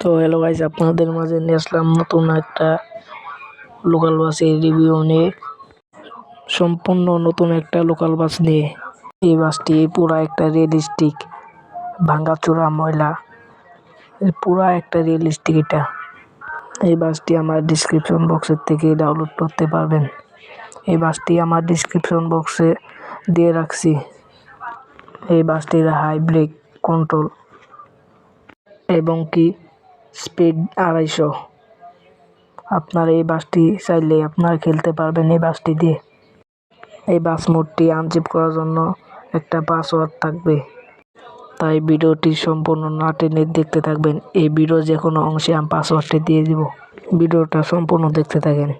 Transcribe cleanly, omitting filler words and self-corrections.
তো hello guys, আপনাদের মাঝে নিয়ে আসলাম নতুন একটা লোকাল বাসের রিভিউ নিয়ে। সম্পূর্ণ নতুন একটা লোকাল বাস নিয়ে। এই বাসটি পুরা একটা রিয়েলিস্টিক, ভাঙাচোরা ময়লা, পুরা একটা রিয়েলিস্টিক এটা। এই বাসটি আমার ডিসক্রিপশন বক্সের থেকে ডাউনলোড করতে পারবেন। এই বাসটি আমার ডিসক্রিপশন বক্সে দিয়ে রাখছি। এই বাসটির হাই ব্রেক কন্ট্রোল এবং কি স্পিড 250। আপনার এই বাসটি চাইলে আপনারা খেলতে পারবেন এই বাসটি দিয়ে। এই বাস মোডটি আনজিপ করার জন্য একটা পাসওয়ার্ড থাকবে, তাই ভিডিওটি সম্পূর্ণ না টেনে দেখতে থাকবেন। এই ভিডিও যে কোনো অংশে আমি পাসওয়ার্ডটি দিয়ে দিব, ভিডিওটা সম্পূর্ণ দেখতে থাকেন।